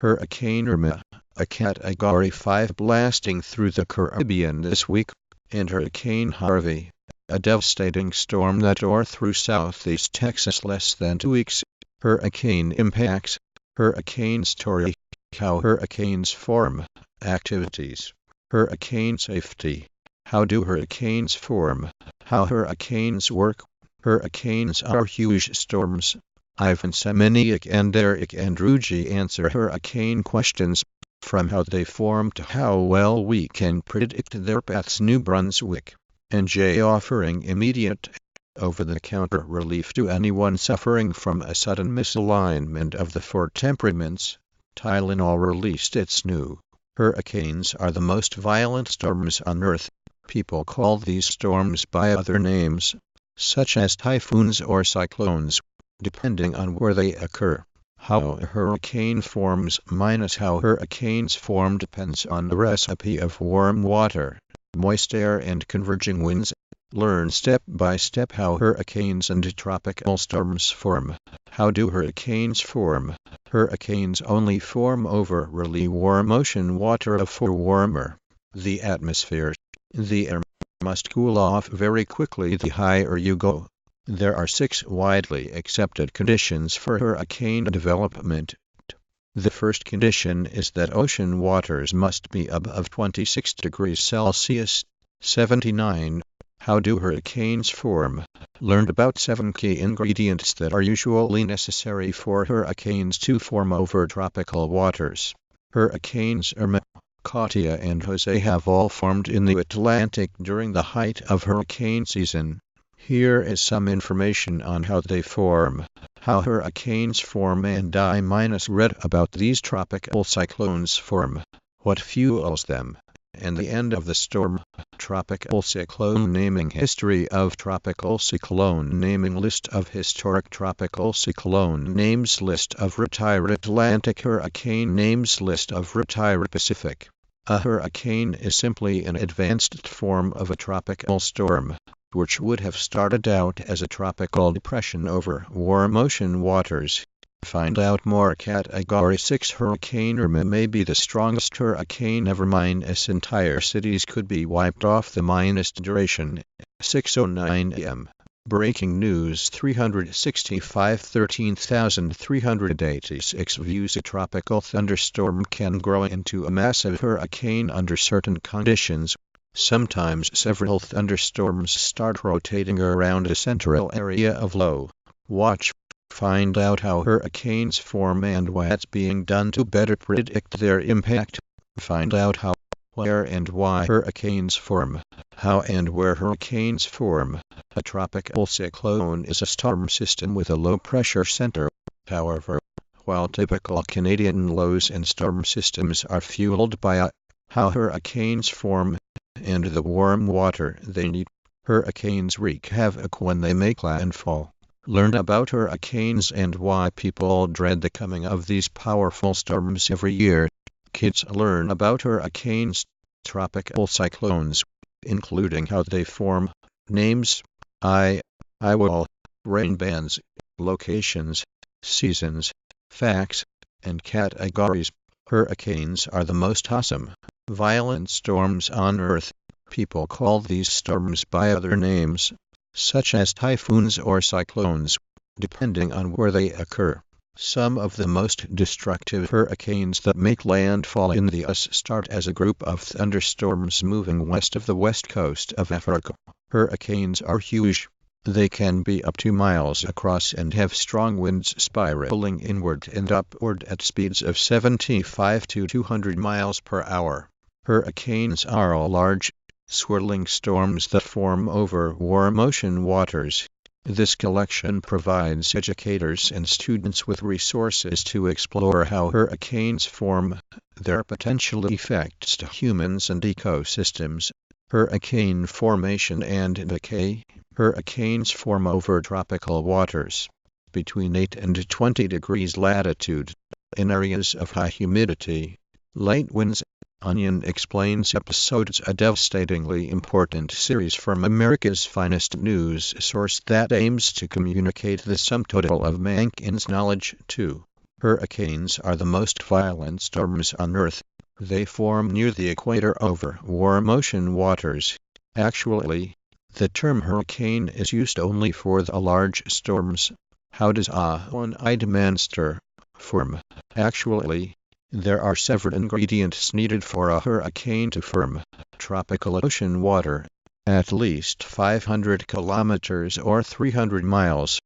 Hurricane Irma, a Category 5 blasting through the Caribbean this week, and Hurricane Harvey, a devastating storm that tore through southeast Texas less than 2 weeks. Hurricane impacts, hurricane story, how hurricanes form, activities, hurricane safety, how do hurricanes form, how hurricanes work. Hurricanes are huge storms. Ivan Semeniuk and Eric Andrew-Gee answer hurricane questions, from how they form to how well we can predict their paths. New Brunswick and Jay offering immediate, over-the-counter relief to anyone suffering from a sudden misalignment of the four temperaments. Tylenol released its new. Hurricanes are the most violent storms on Earth. People call these storms by other names, such as typhoons or cyclones, depending on where they occur. How a hurricane forms minus how hurricanes form depends on the recipe of warm water, moist air and converging winds. Learn step by step how hurricanes and tropical storms form. How do hurricanes form? Hurricanes only form over really warm ocean water of warmer. The atmosphere. The air must cool off very quickly the higher you go. There are 6 widely accepted conditions for hurricane development. The first condition is that ocean waters must be above 26 degrees Celsius, 79. How do hurricanes form? Learned about 7 key ingredients that are usually necessary for hurricanes to form over tropical waters. Hurricanes Irma, Katia and Jose have all formed in the Atlantic during the height of hurricane season. Here is some information on how they form, how hurricanes form, and I-read about these tropical cyclones form, what fuels them, and the end of the storm. Tropical cyclone naming. History of tropical cyclone naming. List of historic tropical cyclone names. List of retired Atlantic hurricane names. List of retired Pacific. A hurricane is simply an advanced form of a tropical storm, which would have started out as a tropical depression over warm ocean waters. Find out more. Category 6 Hurricane Irma may be the strongest hurricane ever. Entire cities could be wiped off. The duration. 6:09 a.m. Breaking news. 365 13,386 views. A tropical thunderstorm can grow into a massive hurricane under certain conditions. Sometimes several thunderstorms start rotating around a central area of low watch. Find out how hurricanes form and what's being done to better predict their impact. Find out how, where and why hurricanes form. How and where hurricanes form. A tropical cyclone is a storm system with a low-pressure center. However, while typical Canadian lows and storm systems are fueled by how hurricanes form and the warm water they need, hurricanes wreak havoc when they make landfall. Learn about hurricanes and why people dread the coming of these powerful storms every year. Kids learn about hurricanes, tropical cyclones, including how they form, names, will, rain bands, locations, seasons, facts, and categories. Hurricanes are the most awesome, violent storms on Earth. People call these storms by other names, such as typhoons or cyclones, depending on where they occur. Some of the most destructive hurricanes that make landfall in the US start as a group of thunderstorms moving west of the west coast of Africa. Hurricanes are huge. They can be up to miles across and have strong winds spiraling inward and upward at speeds of 75 to 200 miles per hour. Hurricanes are large, swirling storms that form over warm ocean waters. This collection provides educators and students with resources to explore how hurricanes form, their potential effects to humans and ecosystems. Hurricane formation and decay. Hurricanes form over tropical waters, between 8 and 20 degrees latitude, in areas of high humidity, light winds. Onion Explains episodes, a devastatingly important series from America's finest news source that aims to communicate the sum total of mankind's knowledge to Hurricanes are the most violent storms on Earth. They form near the equator over warm ocean waters. Actually, the term hurricane is used only for the large storms. How does a one-eyed monster form? Actually, there are several ingredients needed for a hurricane to form. Tropical ocean water, at least 500 kilometers or 300 miles